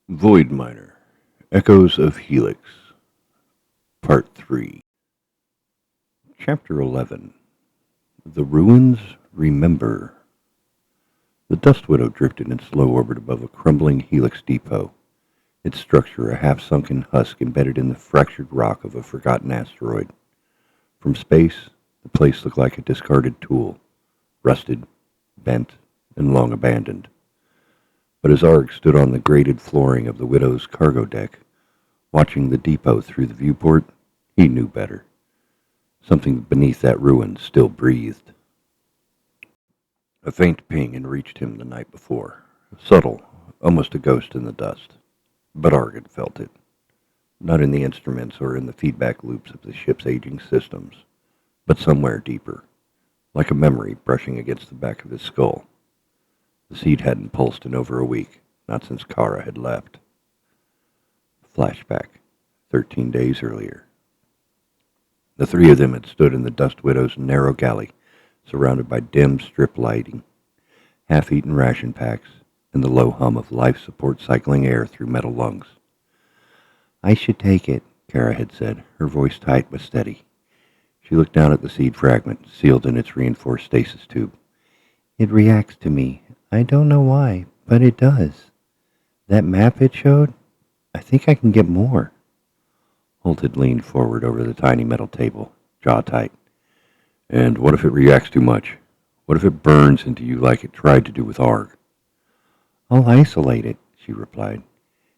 Void Miner, Echoes of Helix, Part 3. Chapter 11. The Ruins Remember. The Dust Widow drifted in slow orbit above a crumbling Helix depot, its structure a half-sunken husk embedded in the fractured rock of a forgotten asteroid. From space, the place looked like a discarded tool, rusted, bent, and long abandoned. But as Arg stood on the grated flooring of the Widow's cargo deck, watching the depot through the viewport, he knew better. Something beneath that ruin still breathed. A faint ping had reached him the night before, subtle, almost a ghost in the dust. But Arg had felt it, not in the instruments or in the feedback loops of the ship's aging systems, but somewhere deeper, like a memory brushing against the back of his skull. The seed hadn't pulsed in over a week, not since Kara had left. Flashback, 13 days earlier. The three of them had stood in the Dust Widow's narrow galley, surrounded by dim strip lighting, half-eaten ration packs, and the low hum of life support cycling air through metal lungs. "I should take it," Kara had said, her voice tight but steady. She looked down at the seed fragment, sealed in its reinforced stasis tube. "It reacts to me. I don't know why, but it does. That map it showed, I think I can get more." Holt had leaned forward over the tiny metal table, jaw tight. "And what if it reacts too much? What if it burns into you like it tried to do with Arg?" "I'll isolate it," she replied.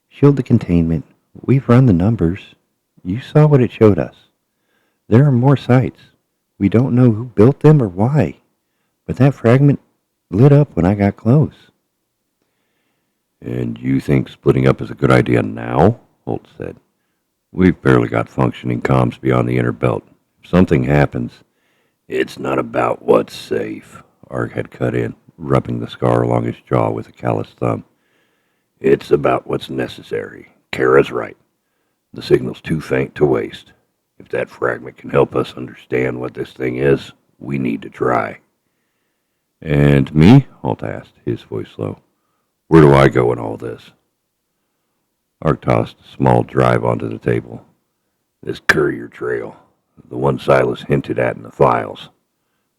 "Shield the containment. We've run the numbers. You saw what it showed us. There are more sites. We don't know who built them or why, but that fragment lit up when I got close." "And you think splitting up is a good idea now?" Holt said. "We've barely got functioning comms beyond the inner belt. If something happens..." "It's not about what's safe," Arg had cut in, rubbing the scar along his jaw with a calloused thumb. "It's about what's necessary. Kara's right. The signal's too faint to waste. If that fragment can help us understand what this thing is, we need to try." "And me?" Holt asked, his voice low. "Where do I go in all this?" Arg tossed a small drive onto the table. "This courier trail, the one Silas hinted at in the files.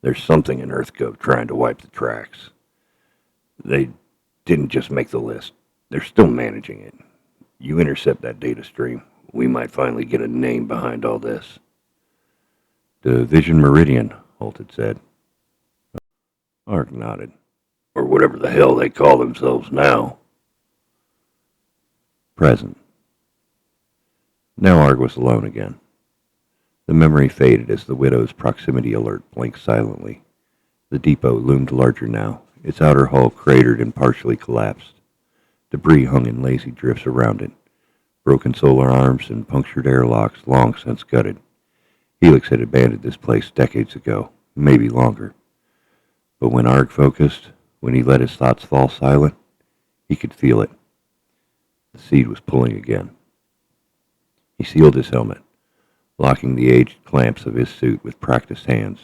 There's something in EarthGov trying to wipe the tracks. They didn't just make the list. They're still managing it. You intercept that data stream, we might finally get a name behind all this." "Division Meridian," Holt had said. Arg nodded. "Or whatever the hell they call themselves now." Present. Now Arg was alone again. The memory faded as the Widow's proximity alert blinked silently. The depot loomed larger now, its outer hull cratered and partially collapsed. Debris hung in lazy drifts around it, broken solar arms and punctured airlocks long since gutted. Helix had abandoned this place decades ago, maybe longer. But when Arg focused, when he let his thoughts fall silent, he could feel it. The seed was pulling again. He sealed his helmet, locking the aged clamps of his suit with practiced hands.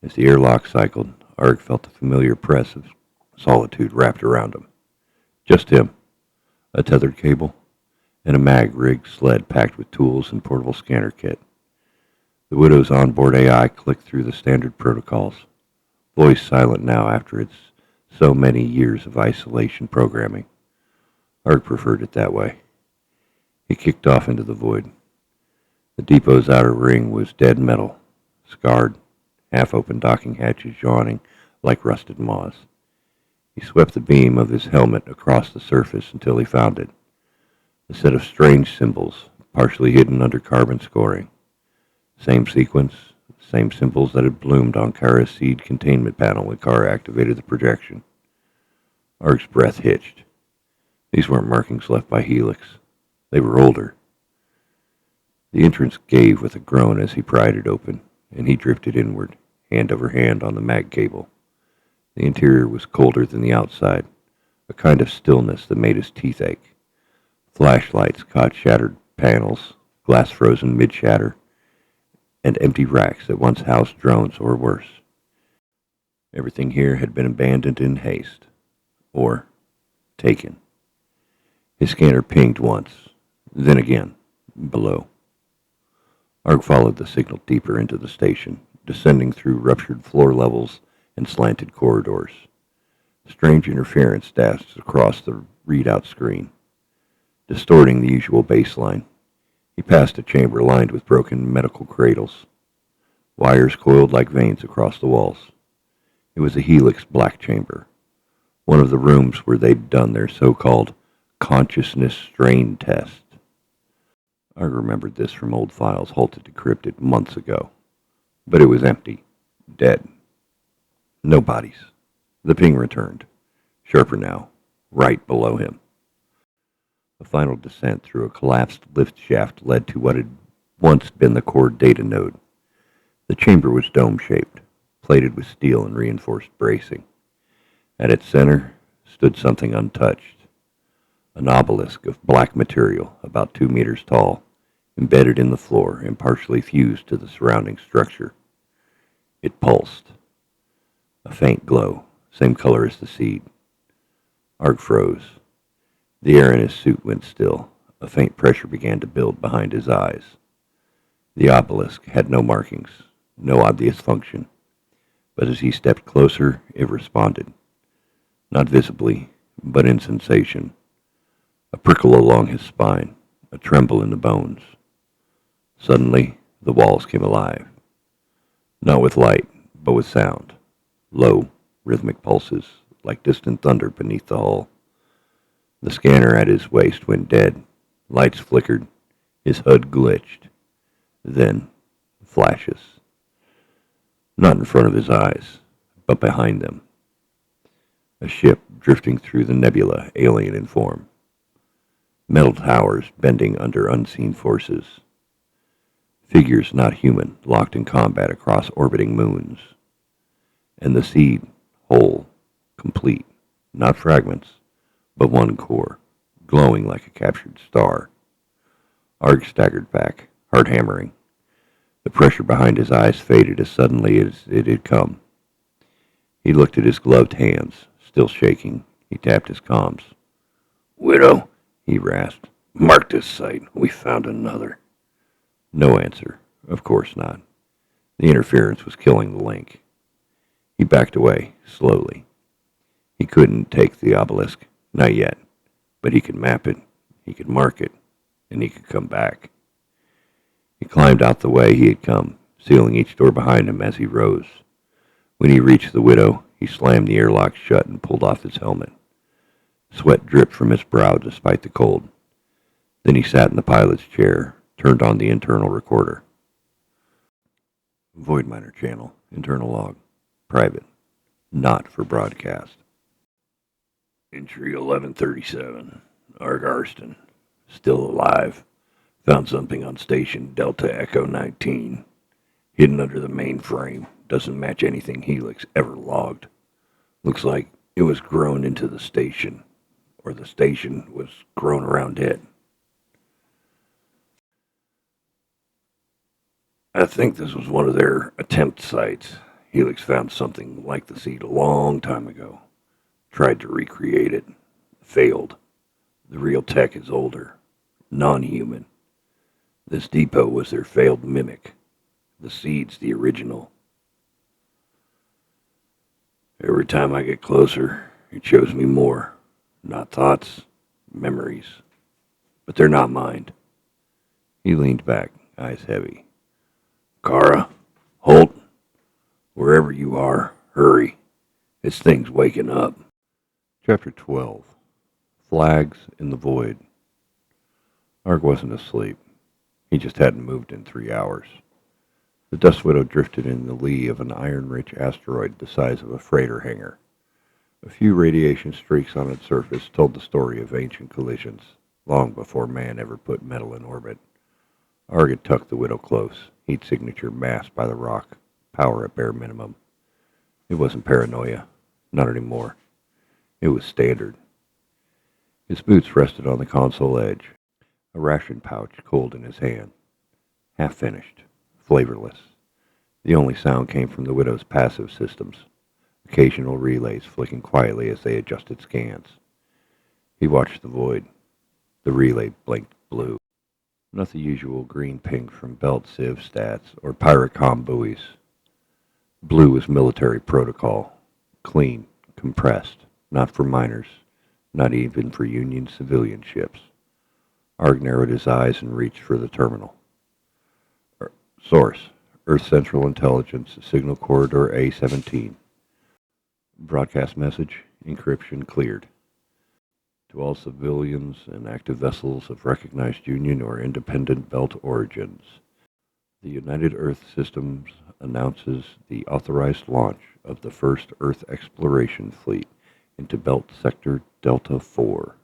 As the airlock cycled, Arg felt the familiar press of solitude wrapped around him. Just him, a tethered cable, and a mag-rigged sled packed with tools and portable scanner kit. The Widow's onboard AI clicked through the standard protocols, voice silent now after its so many years of isolation programming. Arg preferred it that way. He kicked off into the void. The depot's outer ring was dead metal, scarred, half-open docking hatches yawning like rusted moss. He swept the beam of his helmet across the surface until he found it. A set of strange symbols, partially hidden under carbon scoring. Same sequence, same symbols that had bloomed on Kara's seed containment panel when Kara activated the projection. Arg's breath hitched. These weren't markings left by Helix. They were older. The entrance gave with a groan as he pried it open, and he drifted inward, hand over hand on the mag cable. The interior was colder than the outside, a kind of stillness that made his teeth ache. Flashlights caught shattered panels, glass frozen mid-shatter, and empty racks that once housed drones or worse. Everything here had been abandoned in haste, or taken. His scanner pinged once, then again, below. Arg followed the signal deeper into the station, descending through ruptured floor levels and slanted corridors. Strange interference danced across the readout screen, distorting the usual baseline. He passed a chamber lined with broken medical cradles. Wires coiled like veins across the walls. It was a Helix black chamber, one of the rooms where they'd done their so-called consciousness strain test. I remembered this from old files Holt had decrypted months ago. But it was empty, dead. No bodies. The ping returned, sharper now, right below him. A final descent through a collapsed lift shaft led to what had once been the core data node. The chamber was dome-shaped, plated with steel and reinforced bracing. At its center stood something untouched, an obelisk of black material about 2 meters tall, embedded in the floor and partially fused to the surrounding structure. It pulsed. A faint glow, same color as the seed. Arg froze. The air in his suit went still. A faint pressure began to build behind his eyes. The obelisk had no markings, no obvious function. But as he stepped closer, it responded. Not visibly, but in sensation. A prickle along his spine, a tremble in the bones. Suddenly, the walls came alive. Not with light, but with sound. Low, rhythmic pulses, like distant thunder beneath the hull. The scanner at his waist went dead. Lights flickered. His HUD glitched. Then, flashes. Not in front of his eyes, but behind them. A ship drifting through the nebula, alien in form. Metal towers bending under unseen forces. Figures not human, locked in combat across orbiting moons. And the seed, whole, complete, not fragments, but one core, glowing like a captured star. Arg staggered back, heart hammering. The pressure behind his eyes faded as suddenly as it had come. He looked at his gloved hands, still shaking. He tapped his comms. "Widow," he rasped. "Mark this site. We found another." No answer. Of course not. The interference was killing the link. He backed away, slowly. He couldn't take the obelisk, not yet. But he could map it, he could mark it, and he could come back. He climbed out the way he had come, sealing each door behind him as he rose. When he reached the widow, he slammed the airlock shut and pulled off his helmet. Sweat dripped from his brow despite the cold. Then he sat in the pilot's chair, turned on the internal recorder. Void miner channel, internal log, private, not for broadcast. Entry 1137, Arg Arston, still alive. Found something on station Delta Echo 19, hidden under the mainframe. Doesn't match anything Helix ever logged. Looks like it was grown into the station, or the station was grown around it. I think this was one of their attempt sites. Helix found something like the seed a long time ago. Tried to recreate it. Failed. The real tech is older. Non-human. This depot was their failed mimic. The seed's the original. Every time I get closer, it shows me more. Not thoughts, memories. But they're not mine. He leaned back, eyes heavy. Kara, Holt, wherever you are, hurry. This thing's waking up. Chapter 12. Flags in the Void. Arg wasn't asleep. He just hadn't moved in 3 hours. The Dust Widow drifted in the lee of an iron-rich asteroid the size of a freighter hangar. A few radiation streaks on its surface told the story of ancient collisions, long before man ever put metal in orbit. Arg had tucked the Widow close, heat signature masked by the rock, power at bare minimum. It wasn't paranoia. Not anymore. It was standard. His boots rested on the console edge, a ration pouch cold in his hand. Half finished, flavorless. The only sound came from the Widow's passive systems, occasional relays flicking quietly as they adjusted scans. He watched the void. The relay blinked blue. Not the usual green ping from belt sieve stats or pirate comm buoys. Blue was military protocol. Clean, compressed, not for miners, not even for Union civilian ships. Arg narrowed his eyes and reached for the terminal. Source, Earth Central Intelligence, Signal Corridor A-17. Broadcast message, encryption cleared. To all civilians and active vessels of recognized Union or independent belt origins, the United Earth Systems announces the authorized launch of the first Earth exploration fleet into Belt Sector Delta 4.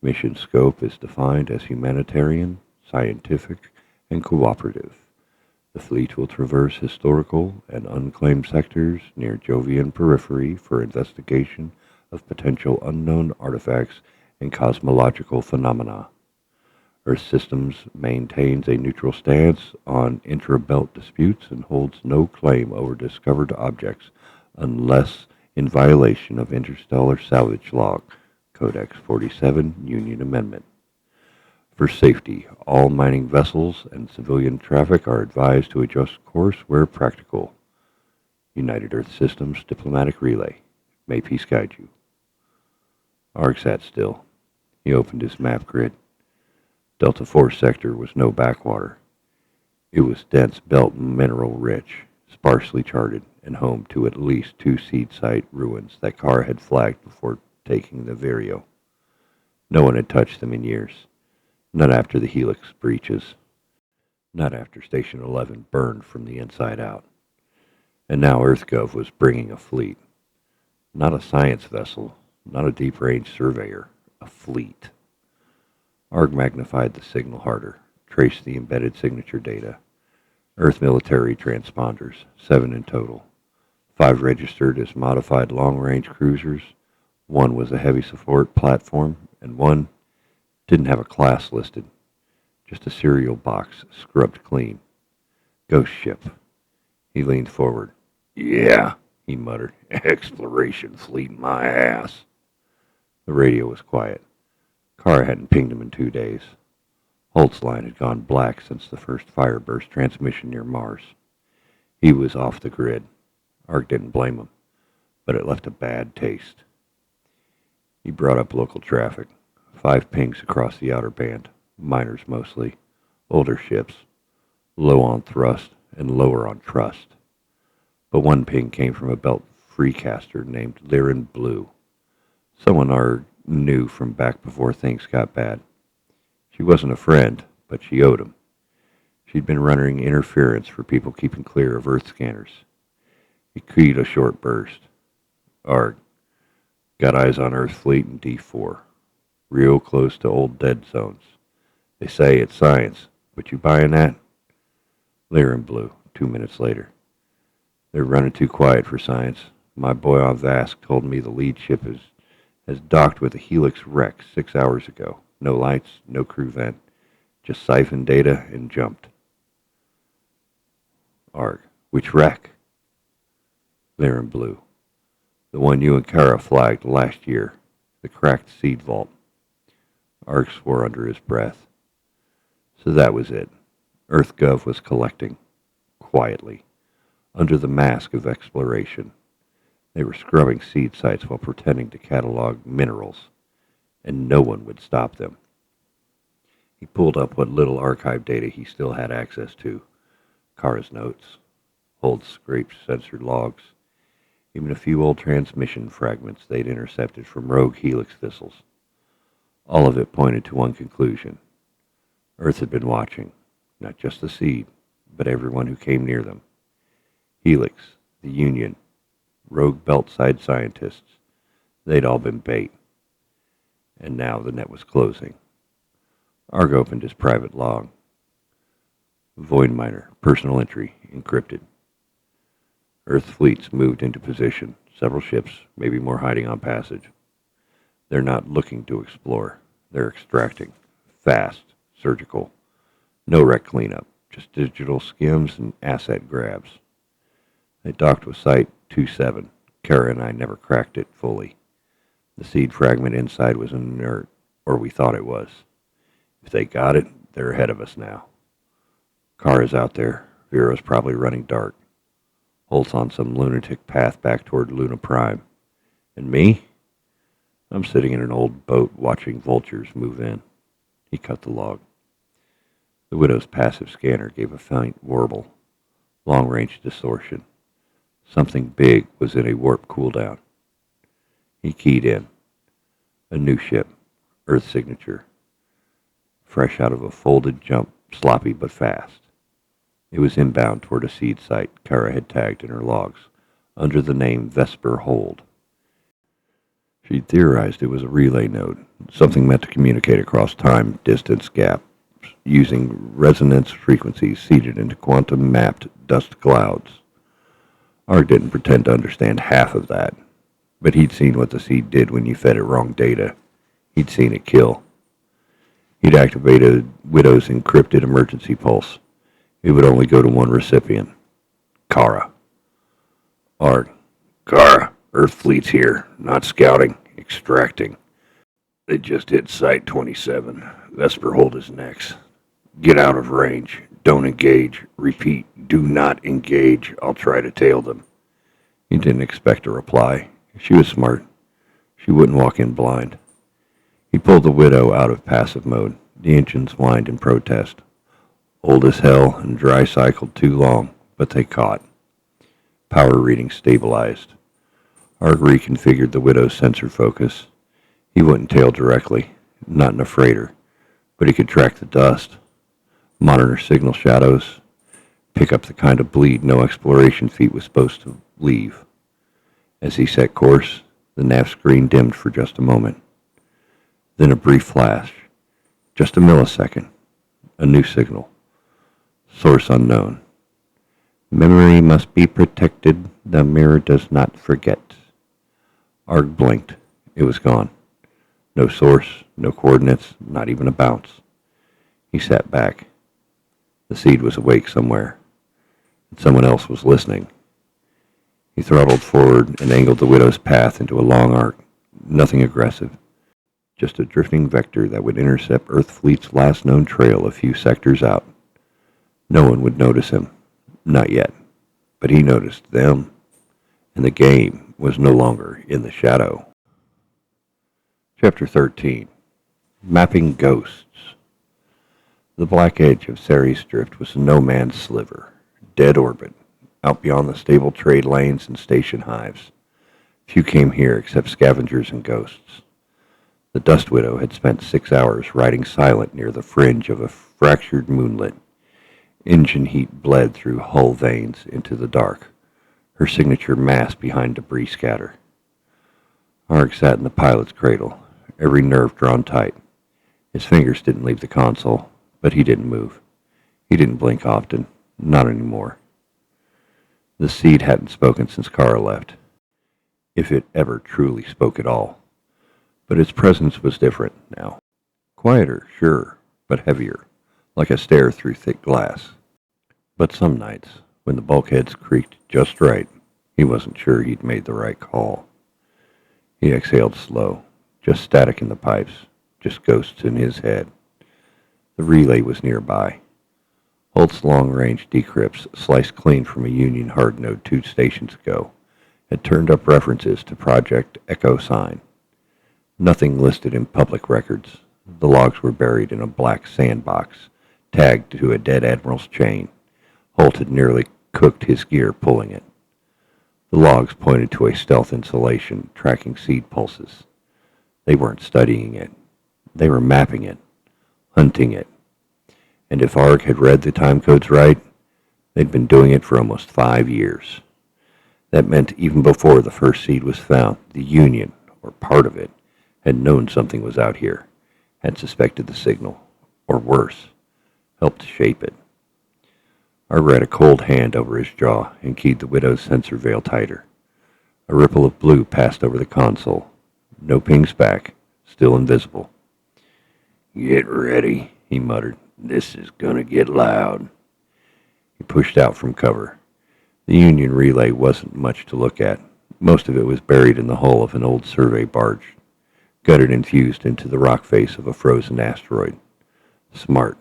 Mission scope is defined as humanitarian, scientific, and cooperative. The fleet will traverse historical and unclaimed sectors near Jovian periphery for investigation of potential unknown artifacts and cosmological phenomena. Earth Systems maintains a neutral stance on intra-belt disputes and holds no claim over discovered objects unless in violation of Interstellar Salvage Log, Codex 47, Union Amendment. For safety, all mining vessels and civilian traffic are advised to adjust course where practical. United Earth Systems Diplomatic Relay. May peace guide you. Arg sat still. He opened his map grid. Delta 4 sector was no backwater. It was dense belt mineral rich, sparsely charted, and home to at least 2 seed site ruins that Carr had flagged before taking the Vireo. No one had touched them in years. Not after the Helix breaches. Not after Station 11 burned from the inside out. And now EarthGov was bringing a fleet. Not a science vessel, not a deep-range surveyor, a fleet. Arg magnified the signal harder, traced the embedded signature data. Earth military transponders, 7 in total. 5 registered as modified long-range cruisers. 1 was a heavy support platform, and 1 didn't have a class listed. Just a serial box, scrubbed clean. Ghost ship. He leaned forward. Yeah, he muttered. Exploration fleet my ass. The radio was quiet. Carr hadn't pinged him in 2 days. Holt's line had gone black since the first fireburst transmission near Mars. He was off the grid. Arg didn't blame him, but it left a bad taste. He brought up local traffic. 5 pings across the outer band, miners mostly, older ships, low on thrust and lower on trust. But 1 ping came from a belt freecaster named Lyran Blue, someone Arg knew from back before things got bad. She wasn't a friend, but she owed him. She'd been running interference for people keeping clear of Earth scanners. He keyed a short burst. Arg, got eyes on EarthFleet and D4. Real close to old dead zones. They say it's science, but you buying that? Lyran Blue, 2 minutes later. They're running too quiet for science. My boy on Vask told me the lead ship has docked with a Helix wreck 6 hours ago. No lights, no crew vent. Just siphoned data and jumped. Arg, which wreck? Lyran Blue. The one you and Kara flagged last year. The cracked seed vault. Arg swore under his breath. So that was it. EarthGov was collecting. Quietly. Under the mask of exploration. They were scrubbing seed sites while pretending to catalog minerals. And no one would stop them. He pulled up what little archive data he still had access to. Kara's notes. Holt's scraped censored logs. Even a few old transmission fragments they'd intercepted from rogue Helix vessels. All of it pointed to one conclusion. Earth had been watching, not just the seed, but everyone who came near them. Helix, the Union, rogue belt-side scientists, they'd all been bait. And now the net was closing. Arg opened his private log. Void miner, personal entry, encrypted. Earth fleets moved into position, several ships, maybe more hiding on passage. They're not looking to explore. They're extracting. Fast, surgical. No wreck cleanup, just digital skims and asset grabs. They docked with Site 27. Kara and I never cracked it fully. The seed fragment inside was inert, or we thought it was. If they got it, they're ahead of us now. Kara's out there. Vero's probably running dark. Holt's on some lunatic path back toward Luna Prime. And me? I'm sitting in an old boat watching vultures move in. He cut the log. The widow's passive scanner gave a faint warble. Long-range distortion. Something big was in a warp cooldown. He keyed in. A new ship. Earth signature. Fresh out of a folded jump, sloppy but fast. It was inbound toward a seed site Kara had tagged in her logs, under the name Vesper Hold. She'd theorized it was a relay node, something meant to communicate across time-distance gaps, using resonance frequencies seeded into quantum-mapped dust clouds. Arg didn't pretend to understand half of that, but he'd seen what the seed did when you fed it wrong data. He'd seen it kill. He'd activated Widow's encrypted emergency pulse. It would only go to one recipient. Kara. Arg. Kara, EarthFleet's here. Not scouting, extracting. They just hit Site 27. Vesper Hold is next. Get out of range. Don't engage. Repeat, do not engage. I'll try to tail them. He didn't expect a reply. She was smart. She wouldn't walk in blind. He pulled the Widow out of passive mode. The engines whined in protest. Old as hell and dry cycled too long, but they caught. Power readings stabilized. Arg reconfigured the Widow's sensor focus. He wouldn't tail directly, not in a freighter, but he could track the dust, monitor signal shadows, pick up the kind of bleed no exploration feat was supposed to leave. As he set course, the nav screen dimmed for just a moment. Then a brief flash, just a millisecond, a new signal. Source unknown. Memory must be protected. The mirror does not forget. Arg blinked. It was gone. No source, no coordinates, not even a bounce. He sat back. The seed was awake somewhere, and someone else was listening. He throttled forward and angled the Widow's path into a long arc. Nothing aggressive. Just a drifting vector that would intercept EarthFleet's last known trail a few sectors out. No one would notice him. Not yet. But he noticed them. And the game was no longer in the shadow. Chapter 13. Mapping Ghosts. The black edge of Ceres Drift was a no-man's sliver. Dead orbit. Out beyond the stable trade lanes and station hives. Few came here except scavengers and ghosts. The Dust Widow had spent 6 hours riding silent near the fringe of a fractured moonlet. Engine heat bled through hull veins into the dark, her signature mass behind debris scatter. Arg sat in the pilot's cradle, every nerve drawn tight. His fingers didn't leave the console, but he didn't move. He didn't blink often, not anymore. The seed hadn't spoken since Kara left, if it ever truly spoke at all. But its presence was different now. Quieter, sure, but heavier, like a stare through thick glass. But some nights, when the bulkheads creaked just right, he wasn't sure he'd made the right call. He exhaled slow, just static in the pipes, just ghosts in his head. The relay was nearby. Holt's long-range decrypts, sliced clean from a Union hard node 2 stations ago, had turned up references to Project Echo Sign. Nothing listed in public records. The logs were buried in a black sandbox, tagged to a dead admiral's chain. Holt had nearly cooked his gear pulling it. The logs pointed to a stealth installation tracking seed pulses. They weren't studying it. They were mapping it, hunting it. And if Arg had read the time codes right, they'd been doing it for almost 5 years. That meant even before the first seed was found, the Union, or part of it, had known something was out here, had suspected the signal, or worse, helped shape it. Arg ran a cold hand over his jaw and keyed the Widow's sensor veil tighter. A ripple of blue passed over the console. No pings back, still invisible. "Get ready," he muttered. "This is gonna get loud." He pushed out from cover. The Union relay wasn't much to look at. Most of it was buried in the hull of an old survey barge, gutted and fused into the rock face of a frozen asteroid. Smart.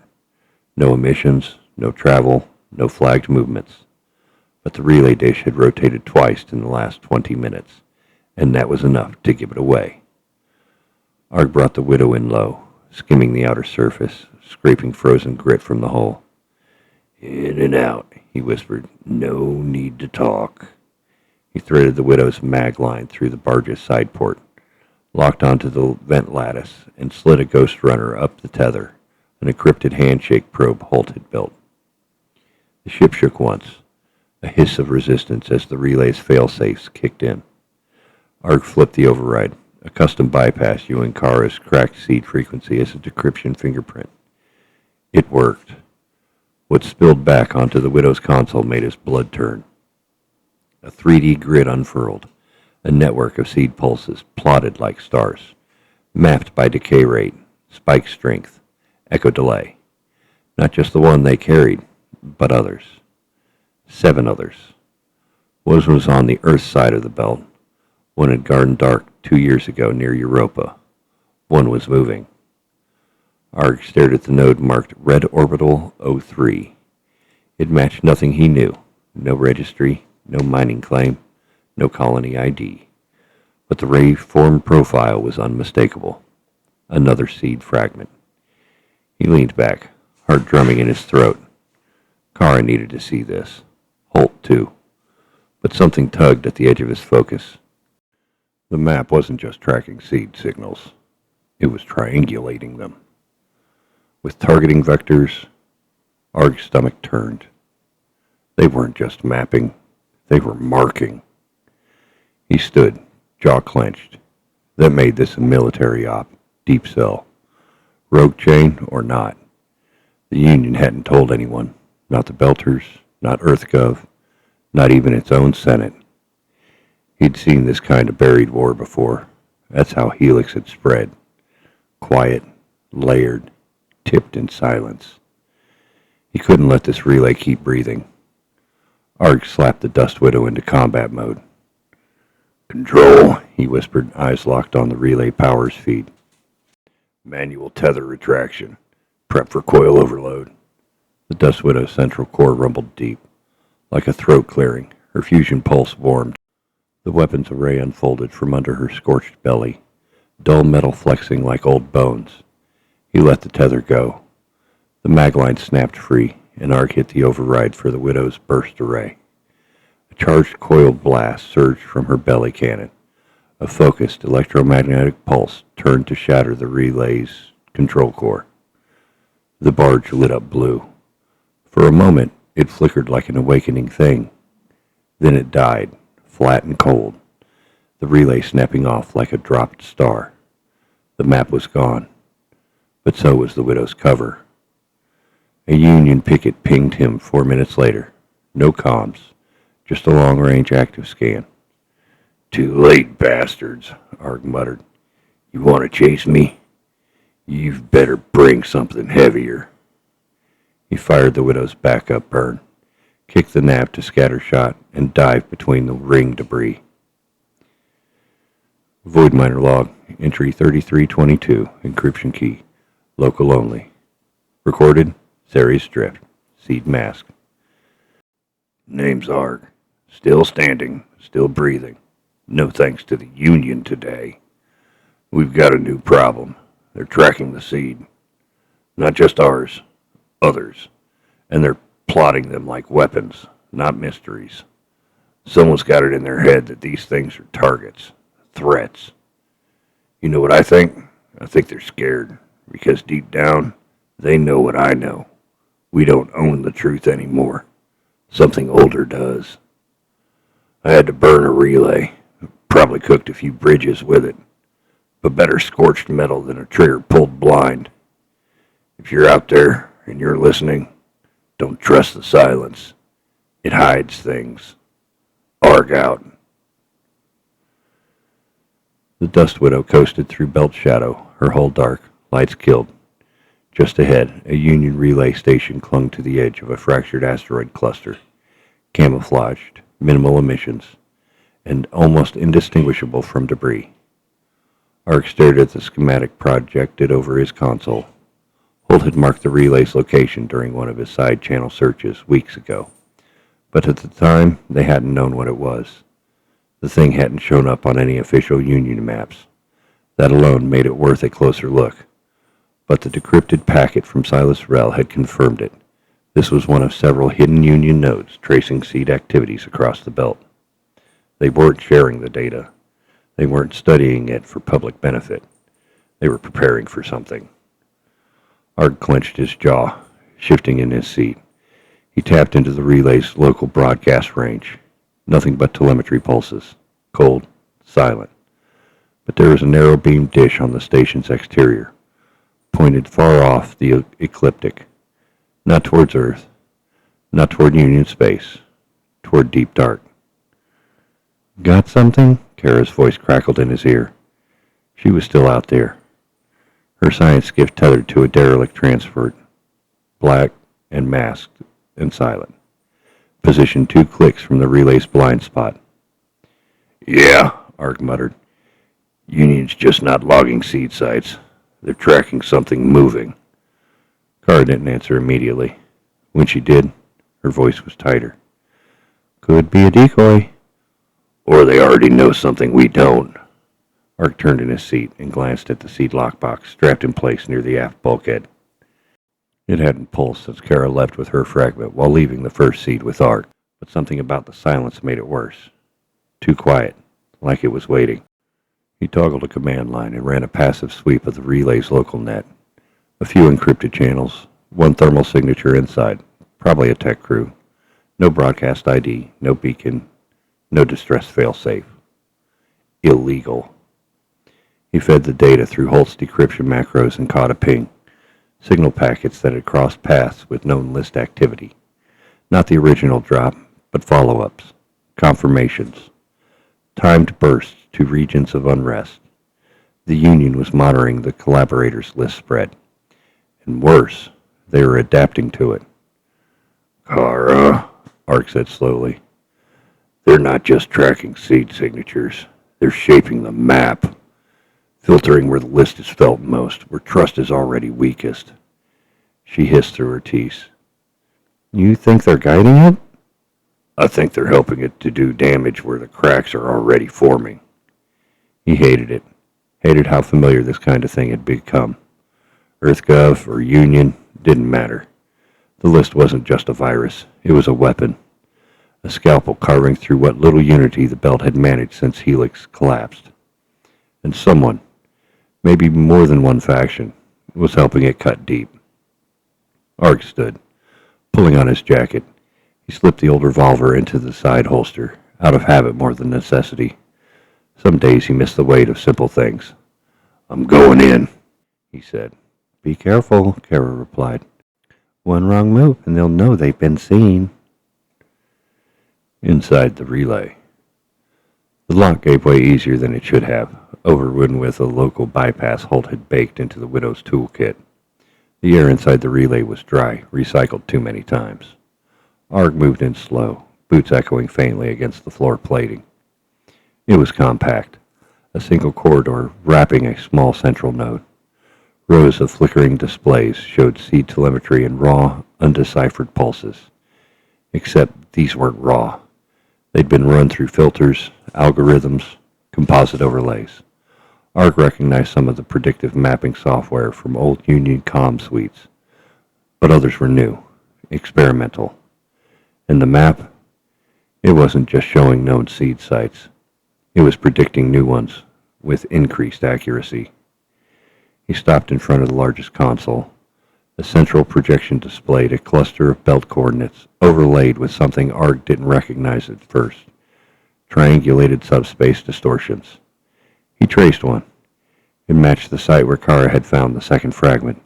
No emissions, no travel, no flagged movements. But the relay dish had rotated twice in the last 20 minutes, and that was enough to give it away. Arg brought the Widow in low, skimming the outer surface, scraping frozen grit from the hull. In and out, he whispered. No need to talk. He threaded the Widow's mag line through the barge's side port, locked onto the vent lattice, and slid a ghost runner up the tether, an encrypted handshake probe Holt had built. The ship shook once, a hiss of resistance as the relay's fail-safes kicked in. Arg flipped the override, a custom bypass using Kara's cracked seed frequency as a decryption fingerprint. It worked. What spilled back onto the Widow's console made his blood turn. A 3D grid unfurled, a network of seed pulses plotted like stars, mapped by decay rate, spike strength, echo delay. Not just the one they carried, but others. 7 others. One was on the Earth side of the belt. One had gone dark 2 years ago near Europa. One was moving. Arg stared at the node marked Red Orbital 03. It matched nothing he knew. No registry, no mining claim, no colony ID. But the ray-form profile was unmistakable. Another seed fragment. He leaned back, heart drumming in his throat. Kara needed to see this. Holt, too. But something tugged at the edge of his focus. The map wasn't just tracking seed signals. It was triangulating them. With targeting vectors, Arg's stomach turned. They weren't just mapping. They were marking. He stood, jaw clenched. That made this a military op, deep cell. Rogue chain or not. The Union hadn't told anyone. Not the Belters, not EarthGov, not even its own Senate. He'd seen this kind of buried war before. That's how Helix had spread. Quiet, layered, tipped in silence. He couldn't let this relay keep breathing. Arg slapped the Dust Widow into combat mode. Control, he whispered, eyes locked on the relay powers feed. Manual tether retraction. Prep for coil overload. The Dust Widow's central core rumbled deep. Like a throat clearing, her fusion pulse warmed. The weapons array unfolded from under her scorched belly, dull metal flexing like old bones. He let the tether go. The magline snapped free, and Arg hit the override for the Widow's burst array. A charged coiled blast surged from her belly cannon. A focused electromagnetic pulse turned to shatter the relay's control core. The barge lit up blue. For a moment, it flickered like an awakening thing. Then it died, flat and cold, the relay snapping off like a dropped star. The map was gone, but so was the Widow's cover. A Union picket pinged him 4 minutes later. No comms, just a long-range active scan. Too late, bastards, Arg muttered. You want to chase me? You've better bring something heavier. He fired the Widow's backup burn, kicked the nav to scatter shot, and dived between the ring debris. Void miner log, entry 3322, encryption key, local only. Recorded, Ceres Drift, seed mask. Name's Arg. Still standing, still breathing. No thanks to the Union today. We've got a new problem. They're tracking the seed. Not just ours, others. And they're plotting them like weapons, not mysteries. Someone's got it in their head that these things are targets, threats. You know what I think? I think they're scared, because deep down, they know what I know. We don't own the truth anymore. Something older does. I had to burn a relay. Probably cooked a few bridges with it. But better scorched metal than a trigger pulled blind. If you're out there and you're listening, don't trust the silence. It hides things. Arg out. The Dust Widow coasted through belt shadow, her hull dark, lights killed. Just ahead, a Union relay station clung to the edge of a fractured asteroid cluster. Camouflaged, minimal emissions, and almost indistinguishable from debris. Arg stared at the schematic projected over his console. Holt had marked the relay's location during one of his side-channel searches weeks ago, but at the time they hadn't known what it was. The thing hadn't shown up on any official Union maps. That alone made it worth a closer look. But the decrypted packet from Silas Rell had confirmed it. This was one of several hidden Union nodes tracing seed activities across the belt. They weren't sharing the data. They weren't studying it for public benefit. They were preparing for something. Art clenched his jaw, shifting in his seat. He tapped into the relay's local broadcast range. Nothing but telemetry pulses. Cold, silent. But there was a narrow-beamed dish on the station's exterior, pointed far off the ecliptic. Not towards Earth, not toward Union space, toward deep dark. "Got something?" Kara's voice crackled in his ear. She was still out there. Her science skiff tethered to a derelict transport, black and masked and silent, positioned 2 clicks from the relay's blind spot. "Yeah," Ark muttered. "Union's just not logging seed sites. They're tracking something moving." Kara didn't answer immediately. When she did, her voice was tighter. "Could be a decoy. Or they already know something we don't." Ark turned in his seat and glanced at the seed lockbox strapped in place near the aft bulkhead. It hadn't pulsed since Kara left with her fragment while leaving the first seed with Ark, but something about the silence made it worse. Too quiet, like it was waiting. He toggled a command line and ran a passive sweep of the relay's local net. A few encrypted channels, 1 thermal signature inside, probably a tech crew. No broadcast ID, no beacon, no distress failsafe. Illegal. He fed the data through Holt's decryption macros and caught a ping. Signal packets that had crossed paths with known list activity. Not the original drop, but follow-ups, confirmations, timed bursts to regions of unrest. The Union was monitoring the collaborators' list spread. And worse, they were adapting to it. "Kara," Ark said slowly, "they're not just tracking seed signatures. They're shaping the map. Filtering where the list is felt most, where trust is already weakest." She hissed through her teeth. "You think they're guiding it?" "I think they're helping it to do damage where the cracks are already forming." He hated it. Hated how familiar this kind of thing had become. EarthGov or Union, didn't matter. The list wasn't just a virus. It was a weapon. A scalpel carving through what little unity the belt had managed since Helix collapsed. And someone, maybe more than one faction, was helping it cut deep. Ark stood, pulling on his jacket. He slipped the old revolver into the side holster, out of habit more than necessity. Some days he missed the weight of simple things. "I'm going in," he said. "Be careful," Kara replied. "One wrong move and they'll know they've been seen." Inside the relay. The lock gave way easier than it should have, overridden with a local bypass Holt had baked into the Widow's toolkit. The air inside the relay was dry, recycled too many times. Arg moved in slow, boots echoing faintly against the floor plating. It was compact, a single corridor wrapping a small central node. Rows of flickering displays showed seed telemetry and raw, undeciphered pulses. Except these weren't raw. They'd been run through filters, algorithms, composite overlays. Arg recognized some of the predictive mapping software from old Union comm suites, but others were new, experimental. And the map, it wasn't just showing known seed sites. It was predicting new ones with increased accuracy. He stopped in front of the largest console. A central projection displayed a cluster of belt coordinates overlaid with something Arg didn't recognize at first. Triangulated subspace distortions. He traced one. It matched the site where Kara had found the second fragment.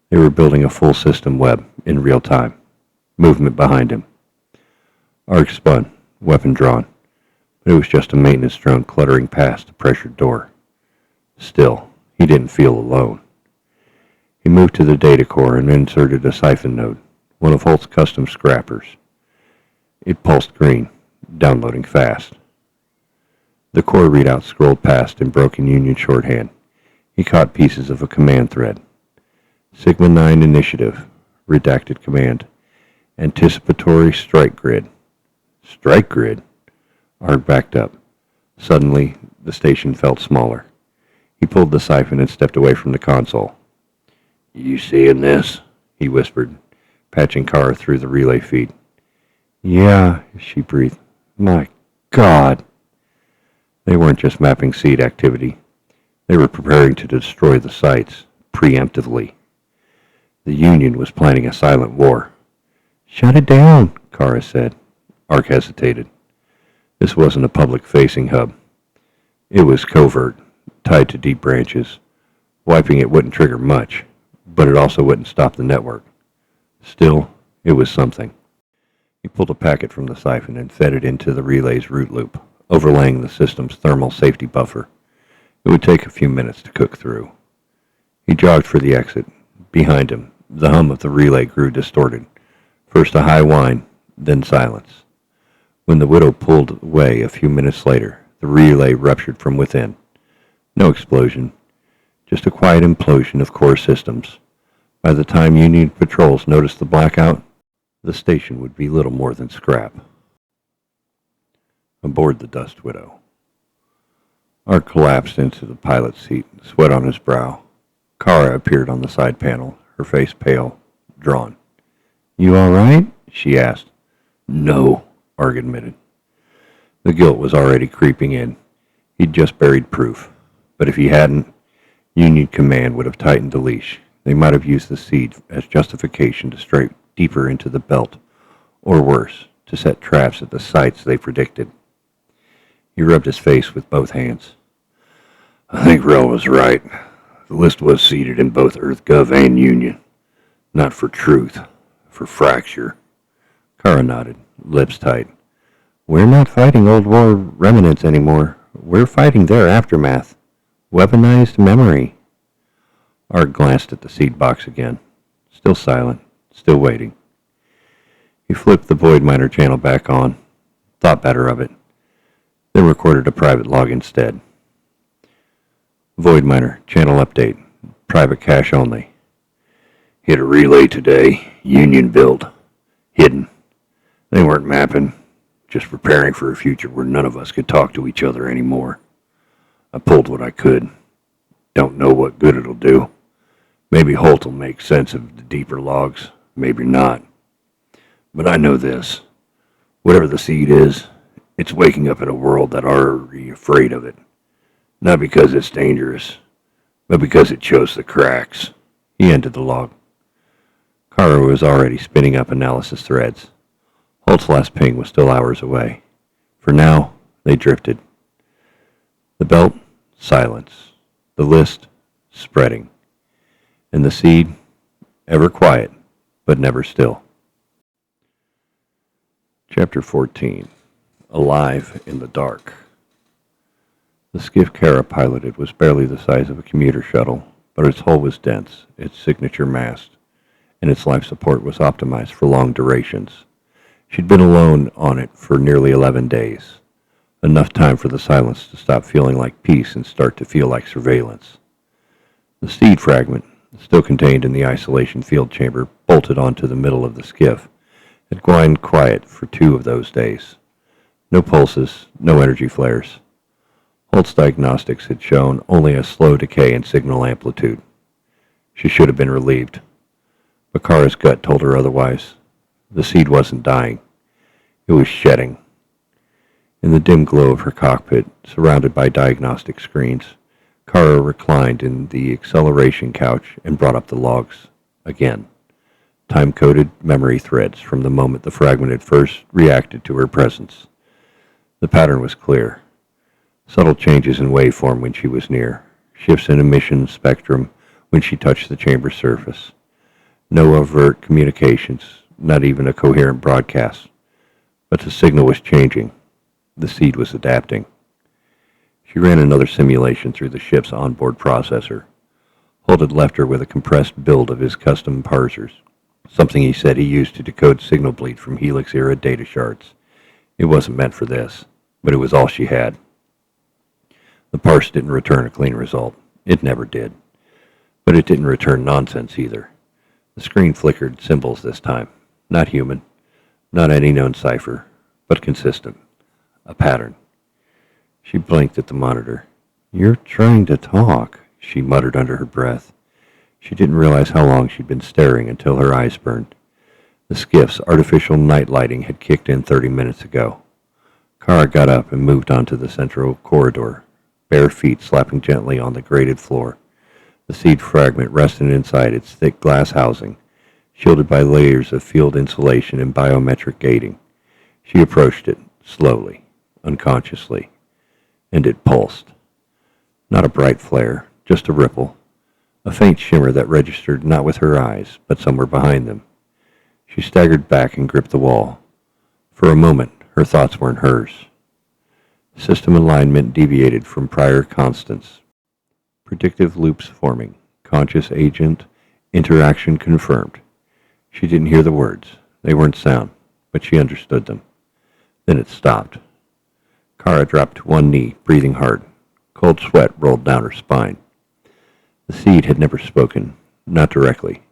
They were building a full system web in real time. Movement behind him. Arg spun, weapon drawn, but it was just a maintenance drone cluttering past the pressured door. Still, he didn't feel alone. He moved to the data core and inserted a siphon node, one of Holt's custom scrappers. It pulsed green, downloading fast. The core readout scrolled past in broken Union shorthand. He caught pieces of a command thread. Sigma 9 Initiative. Redacted command. Anticipatory strike grid. Strike grid? Arg backed up. Suddenly, the station felt smaller. He pulled the siphon and stepped away from the console. "You seeing this?" he whispered, patching Kara through the relay feed. "Yeah," she breathed. "My God." They weren't just mapping seed activity. They were preparing to destroy the sites, preemptively. The Union was planning a silent war. "Shut it down," Kara said. Ark hesitated. This wasn't a public-facing hub. It was covert, tied to deep branches. Wiping it wouldn't trigger much, but it also wouldn't stop the network. Still, it was something. He pulled a packet from the siphon and fed it into the relay's root loop, overlaying the system's thermal safety buffer. It would take a few minutes to cook through. He jogged for the exit. Behind him, the hum of the relay grew distorted. First a high whine, then silence. When the widow pulled away a few minutes later, the relay ruptured from within. No explosion, just a quiet implosion of core systems. By the time Union patrols noticed the blackout, the station would be little more than scrap. Aboard the Dust Widow. Art collapsed into the pilot's seat, sweat on his brow. Kara appeared on the side panel, her face pale, drawn. "You all right?" she asked. "No," Arg admitted. The guilt was already creeping in. He'd just buried proof. But if he hadn't, Union Command would have tightened the leash. They might have used the seed as justification to stray deeper into the belt, or worse, to set traps at the sites they predicted. He rubbed his face with both hands. "I think Rel was right. The list was seeded in both EarthGov and Union. Not for truth, for fracture." Kara nodded, lips tight. "We're not fighting old war remnants anymore. We're fighting their aftermath. Weaponized memory." Art glanced at the seed box again. Still silent, still waiting. He flipped the Void Miner channel back on, thought better of it, then recorded a private log instead. Void Miner, channel update, private cache only. "Hit a relay today, Union build. Hidden. They weren't mapping, just preparing for a future where none of us could talk to each other anymore. I pulled what I could. Don't know what good it'll do. Maybe Holt will make sense of the deeper logs, maybe not. But I know this. Whatever the seed is, it's waking up in a world that's already afraid of it. Not because it's dangerous, but because it shows the cracks." He ended the log. Kara was already spinning up analysis threads. Holt's last ping was still hours away. For now, they drifted. The belt, silence. The list, spreading. And the seed, ever quiet, but never still. Chapter 14. Alive in the Dark. The skiff Kara piloted was barely the size of a commuter shuttle, but its hull was dense, its signature mast, and its life support was optimized for long durations. She'd been alone on it for nearly 11 days, enough time for the silence to stop feeling like peace and start to feel like surveillance. The seed fragment, still contained in the isolation field chamber bolted onto the middle of the skiff, had gone quiet for 2 of those days. No pulses, no energy flares. Holt's diagnostics had shown only a slow decay in signal amplitude. She should have been relieved. But Kara's gut told her otherwise. The seed wasn't dying. It was shedding. In the dim glow of her cockpit, surrounded by diagnostic screens, Kara reclined in the acceleration couch and brought up the logs again. Time-coded memory threads from the moment the fragment had first reacted to her presence. The pattern was clear. Subtle changes in waveform when she was near, shifts in emission spectrum when she touched the chamber surface. No overt communications, not even a coherent broadcast. But the signal was changing. The seed was adapting. She ran another simulation through the ship's onboard processor. Holt had left her with a compressed build of his custom parsers, something he said he used to decode signal bleed from Helix-era data shards. It wasn't meant for this, but it was all she had. The parse didn't return a clean result. It never did. But it didn't return nonsense either. The screen flickered symbols this time. Not human, not any known cipher, but consistent. A pattern. She blinked at the monitor. "You're trying to talk," she muttered under her breath. She didn't realize how long she'd been staring until her eyes burned. The skiff's artificial night lighting had kicked in 30 minutes ago. Kara got up and moved onto the central corridor, bare feet slapping gently on the grated floor. The seed fragment rested inside its thick glass housing, shielded by layers of field insulation and biometric gating. She approached it, slowly, unconsciously, and it pulsed. Not a bright flare, just a ripple, a faint shimmer that registered not with her eyes, but somewhere behind them. She staggered back and gripped the wall. For a moment, her thoughts weren't hers. System alignment deviated from prior constants. Predictive loops forming. Conscious agent interaction confirmed. She didn't hear the words. They weren't sound, but she understood them. Then it stopped. Kara dropped to one knee, breathing hard. Cold sweat rolled down her spine. The seed had never spoken, not directly,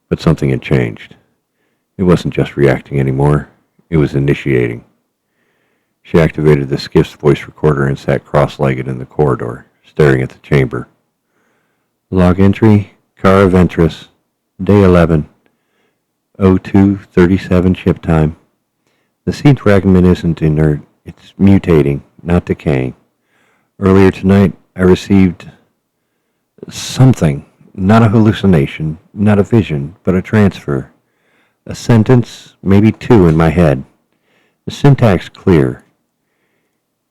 but something had changed. It wasn't just reacting anymore, it was initiating. She activated the skiff's voice recorder and sat cross-legged in the corridor, staring at the chamber. Log entry, Kara Ventress, day 11, 02:37 ship time. The seed fragment isn't inert, it's mutating, not decaying. Earlier tonight, I received something, not a hallucination, not a vision, but a transfer. A sentence, maybe two in my head. The syntax clear.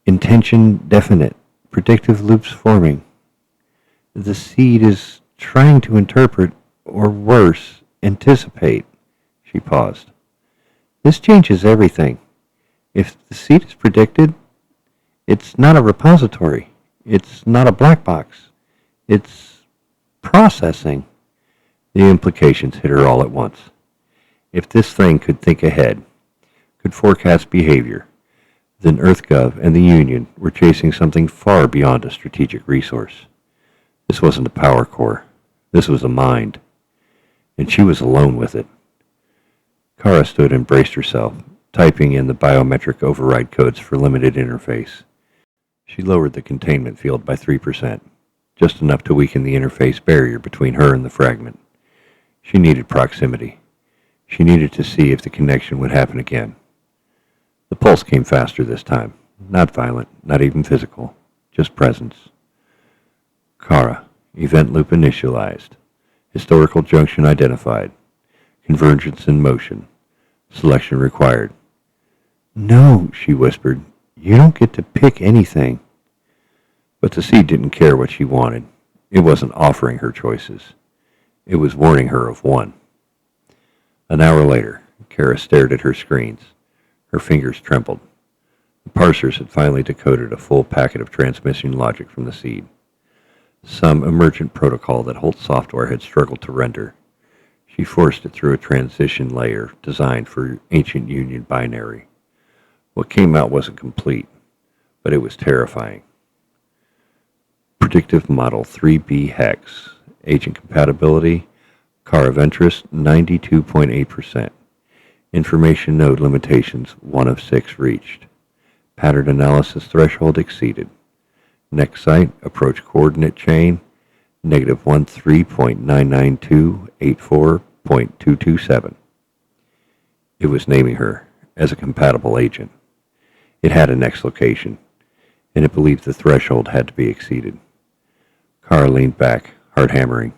Intention definite. Predictive loops forming. The seed is trying to interpret, or worse, anticipate. She paused. This changes everything. If the seed is predicted, it's not a repository. It's not a black box. It's processing. The implications hit her all at once. If this thing could think ahead, could forecast behavior, then EarthGov and the Union were chasing something far beyond a strategic resource. This wasn't a power core. This was a mind. And she was alone with it. Kara stood and braced herself, typing in the biometric override codes for limited interface. She lowered the containment field by 3%, just enough to weaken the interface barrier between her and the fragment. She needed proximity. She needed to see if the connection would happen again. The pulse came faster this time. Not violent, not even physical, just presence. Kara, event loop initialized. Historical junction identified. Convergence in motion. Selection required. No, she whispered. You don't get to pick anything. But the seed didn't care what she wanted. It wasn't offering her choices. It was warning her of one. An hour later, Kara stared at her screens. Her fingers trembled. The parsers had finally decoded a full packet of transmission logic from the seed. Some emergent protocol that Holt's software had struggled to render. She forced it through a transition layer designed for ancient Union binary. What came out wasn't complete, but it was terrifying. Predictive model 3B hex. Agent compatibility. Kara Ventress 92.8%. Information node limitations 1 of 6 reached. Pattern analysis threshold exceeded. Next site, approach coordinate chain, -13.99284.227. It was naming her as a compatible agent. It had a next location, and it believed the threshold had to be exceeded. Kara leaned back, heart hammering.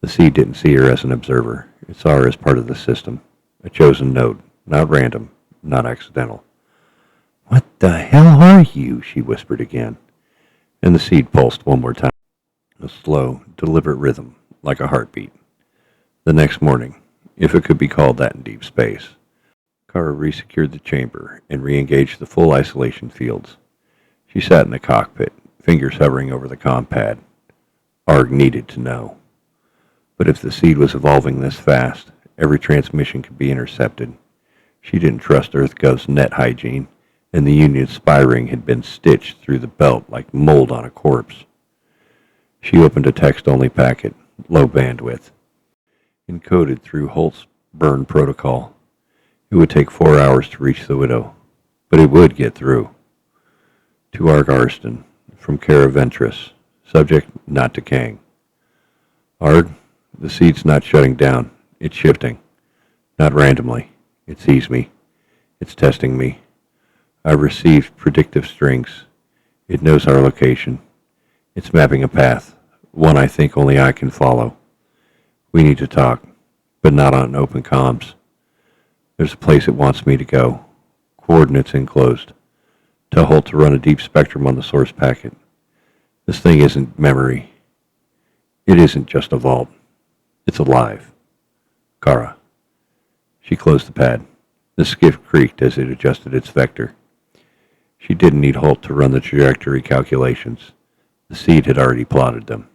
The seed didn't see her as an observer. It saw her as part of the system, a chosen node, not random, not accidental. What the hell are you? She whispered again, and the seed pulsed one more time. A slow, deliberate rhythm, like a heartbeat. The next morning, if it could be called that in deep space, Kara resecured the chamber and re-engaged the full isolation fields. She sat in the cockpit, fingers hovering over the comm pad. Arg needed to know. But if the seed was evolving this fast, every transmission could be intercepted. She didn't trust EarthGov's net hygiene, and the Union's spy ring had been stitched through the belt like mold on a corpse. She opened a text-only packet, low bandwidth. encoded through Holt's burn protocol. It would take 4 hours to reach the widow, but it would get through. To Arg Arston, from Cara Ventress, subject not decaying. Arg, the seed's not shutting down. It's shifting. Not randomly. It sees me. It's testing me. I've received predictive strings. It knows our location. It's mapping a path, one I think only I can follow. We need to talk, but not on open comms. There's a place it wants me to go. Coordinates enclosed. Tell Holt to run a deep spectrum on the source packet. This thing isn't memory. It isn't just a vault. It's alive. Kara. She closed the pad. The skiff creaked as it adjusted its vector. She didn't need Holt to run the trajectory calculations. The seed had already plotted them.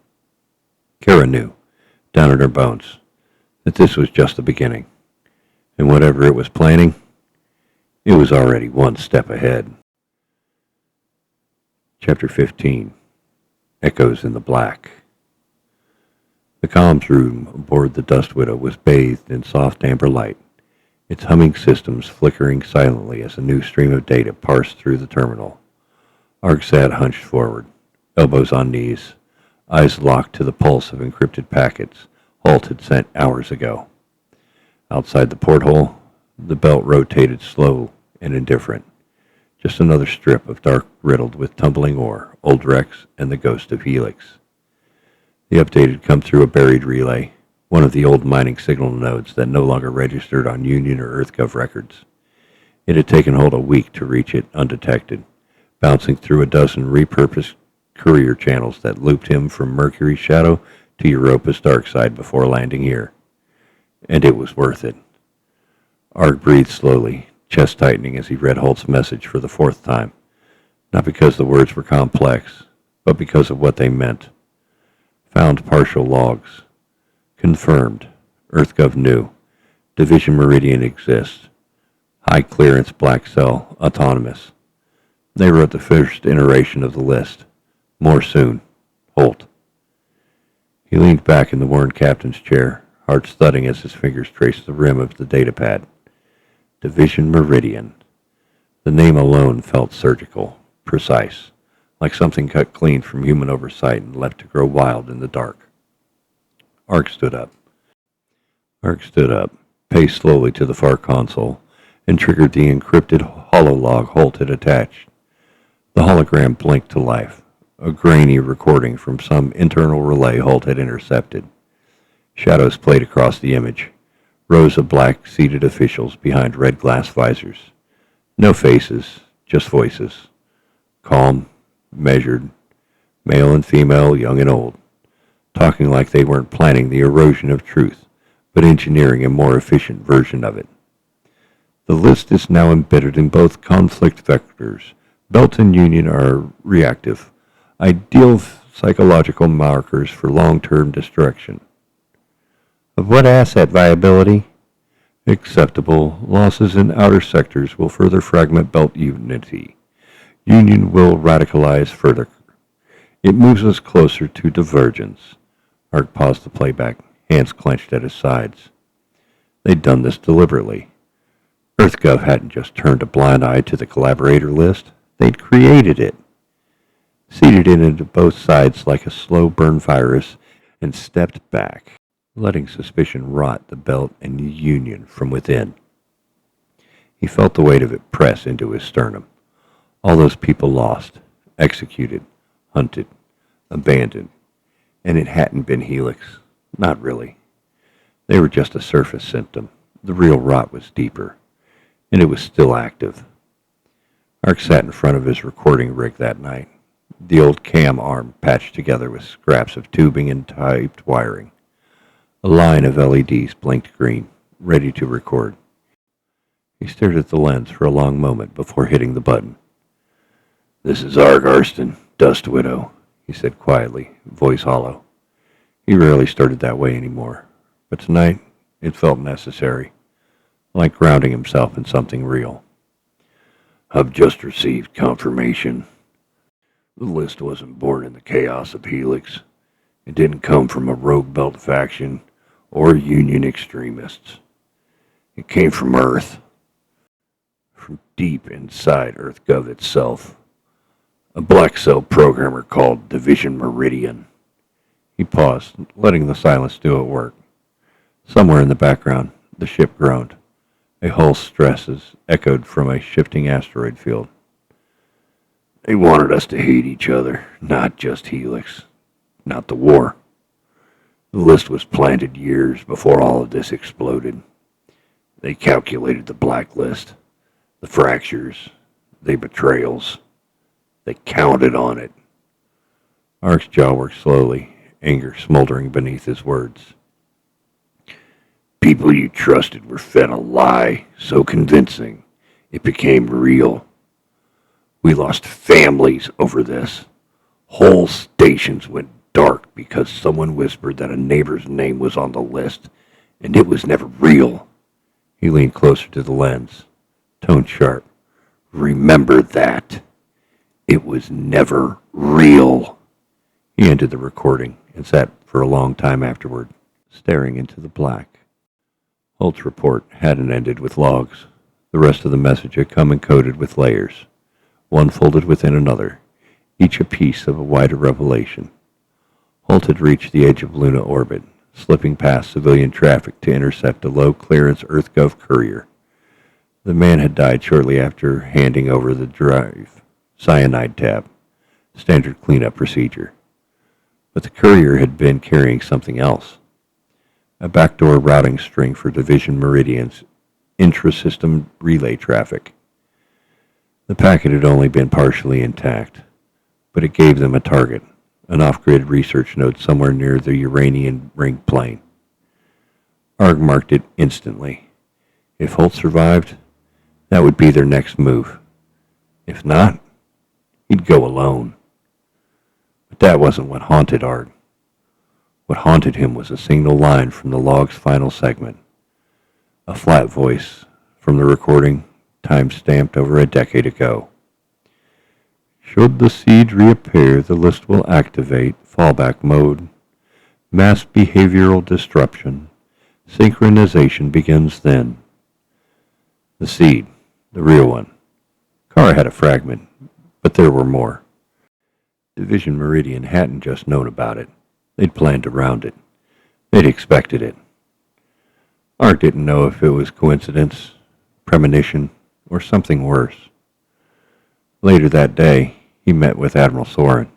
Kara knew, down in her bones, that this was just the beginning. And whatever it was planning, it was already one step ahead. Chapter 15. Echoes in the Black. The comms room aboard the Dust Widow was bathed in soft amber light, its humming systems flickering silently as a new stream of data parsed through the terminal. Arg sat hunched forward, elbows on knees, eyes locked to the pulse of encrypted packets Holt had sent hours ago. Outside the porthole, the belt rotated slow and indifferent. Just another strip of dark riddled with tumbling ore, old wrecks, and the ghost of Helix. The update had come through a buried relay, one of the old mining signal nodes that no longer registered on Union or EarthGov records. It had taken Holt a week to reach it undetected, bouncing through a dozen repurposed courier channels that looped him from Mercury's shadow to Europa's dark side before landing here. And it was worth it. Arg breathed slowly, chest tightening as he read Holt's message for the fourth time, not because the words were complex, but because of what they meant. Found partial logs. Confirmed. EarthGov new. Division Meridian exists. High clearance black cell, autonomous. They wrote the first iteration of the list. More soon. Holt. He leaned back in the worn captain's chair, heart thudding as his fingers traced the rim of the datapad. Division Meridian. The name alone felt surgical, precise, like something cut clean from human oversight and left to grow wild in the dark. Arg stood up, paced slowly to the far console, and triggered the encrypted hololog Holt had attached. The hologram blinked to life, a grainy recording from some internal relay Holt had intercepted. Shadows played across the image, rows of black seated officials behind red glass visors. No faces, just voices. Calm, measured, male and female, young and old, talking like they weren't planning the erosion of truth, but engineering a more efficient version of it. The list is now embedded in both conflict vectors. Belt and Union are reactive, ideal psychological markers for long-term destruction. Of what asset viability? Acceptable. Losses in outer sectors will further fragment belt unity. Union will radicalize further. It moves us closer to divergence. Arg paused the playback, hands clenched at his sides. They'd done this deliberately. EarthGov hadn't just turned a blind eye to the collaborator list. They'd created it, seeded it into both sides like a slow burn virus, and stepped back, letting suspicion rot the belt and Union from within. He felt the weight of it press into his sternum. All those people lost, executed, hunted, abandoned. And it hadn't been Helix. Not really. They were just a surface symptom. The real rot was deeper, and it was still active. Ark sat in front of his recording rig that night, the old cam arm patched together with scraps of tubing and typed wiring. A line of LEDs blinked green, ready to record. He stared at the lens for a long moment before hitting the button. "This is Arg Arston, Dust Widow," he said quietly, voice hollow. He rarely started that way anymore, but tonight it felt necessary, like grounding himself in something real. "I've just received confirmation. The list wasn't born in the chaos of Helix. It didn't come from a rogue belt faction or Union extremists. It came from Earth, from deep inside EarthGov itself. A black cell programmer called Division Meridian. He paused, letting the silence do its work. Somewhere in the background, the ship groaned. A hull stresses echoed from a shifting asteroid field. They wanted us to hate each other, not just Helix, not the war. The list was planted years before all of this exploded. They calculated the blacklist, the fractures, the betrayals. They counted on it. Ark's jaw worked slowly, anger smoldering beneath his words. People you trusted were fed a lie so convincing it became real. We lost families over this. Whole stations went dark because someone whispered that a neighbor's name was on the list, and it was never real. He leaned closer to the lens, tone sharp. Remember that. It was never real. He ended the recording and sat for a long time afterward, staring into the black. Holt's report hadn't ended with logs. The rest of the message had come encoded with layers, one folded within another, each a piece of a wider revelation. Holt had reached the edge of Luna orbit, slipping past civilian traffic to intercept a low-clearance EarthGov courier. The man had died shortly after handing over the drive cyanide tab, standard cleanup procedure. But the courier had been carrying something else. A backdoor routing string for Division Meridian's intra-system relay traffic. The packet had only been partially intact, but it gave them a target, an off-grid research node somewhere near the Uranian ring plain. Arg marked it instantly. If Holt survived, that would be their next move. If not, he'd go alone. But that wasn't what haunted Arg. What haunted him was a single line from the log's final segment. A flat voice from the recording, time-stamped over a decade ago. Should the siege reappear, the list will activate fallback mode. Mass behavioral disruption. Synchronization begins then. The seed, the real one. Kara had a fragment, but there were more. Division Meridian hadn't just known about it. They'd planned around it. They'd expected it. Ark didn't know if it was coincidence, premonition, or something worse. Later that day, he met with Admiral Soren.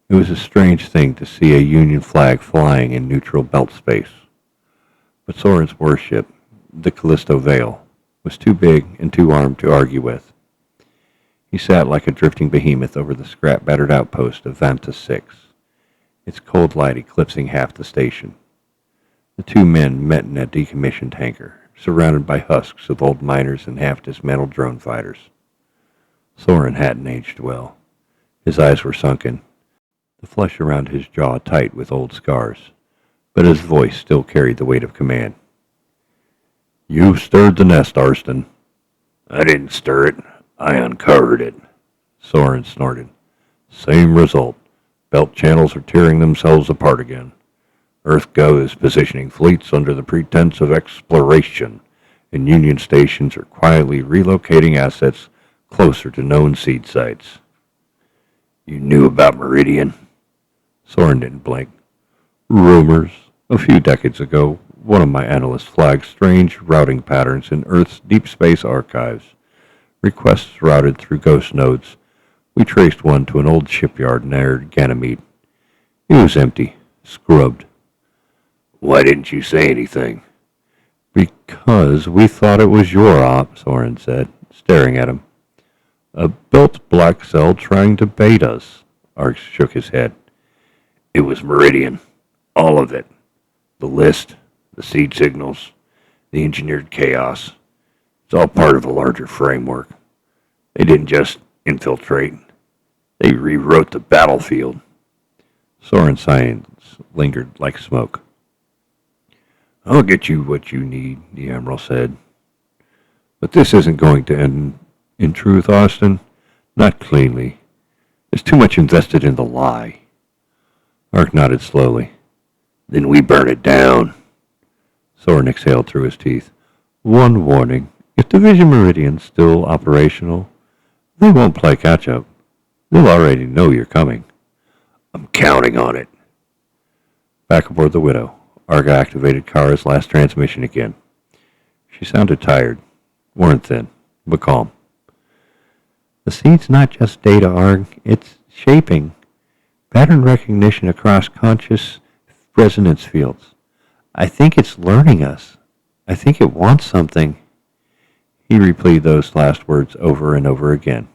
It was a strange thing to see a Union flag flying in neutral belt space. But Soren's warship, the Callisto Vale, was too big and too armed to argue with. He sat like a drifting behemoth over the scrap-battered outpost of Vanta 6, its cold light eclipsing half the station. The two men met in a decommissioned hangar, surrounded by husks of old miners and half-dismantled drone fighters. Soren hadn't aged well. His eyes were sunken, the flesh around his jaw tight with old scars, but his voice still carried the weight of command. "You've stirred the nest, Arston." "I didn't stir it. I uncovered it," Soren snorted. "Same result. Belt channels are tearing themselves apart again. EarthGov is positioning fleets under the pretense of exploration, and Union stations are quietly relocating assets closer to known seed sites." "You knew about Meridian?" Soren didn't blink. "Rumors. A few decades ago, one of my analysts flagged strange routing patterns in Earth's deep space archives. Requests routed through ghost nodes. We traced one to an old shipyard near Ganymede. It was empty, scrubbed." "Why didn't you say anything?" "Because we thought it was your op," Soren said, staring at him. "A built black cell trying to bait us." Ark shook his head. "It was Meridian. All of it. The list, the seed signals, the engineered chaos. It's all part of a larger framework. They didn't just infiltrate. They rewrote the battlefield." Soren's silence lingered like smoke. "I'll get you what you need," the Admiral said. "But this isn't going to end in truth, Austin. Not cleanly. There's too much invested in the lie." Ark nodded slowly. "Then we burn it down." Soren exhaled through his teeth. One warning. If Division Meridian's still operational, they won't play catch-up. They'll already know you're coming. I'm counting on it. Back aboard the Widow, Arga activated Kara's last transmission again. She sounded tired, worn thin, but calm. The seed's not just data, Arg. It's shaping. Pattern recognition across conscious resonance fields. I think it's learning us. I think it wants something. He replayed those last words over and over again.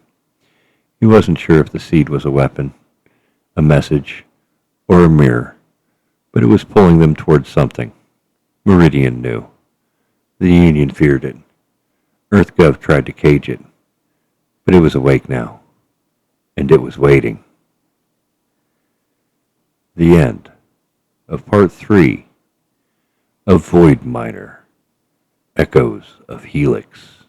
He wasn't sure if the seed was a weapon, a message, or a mirror, but it was pulling them towards something. Meridian knew. The Union feared it. EarthGov tried to cage it, but it was awake now, and it was waiting. The end of Part 3 of Void Miner, Echoes of Helix.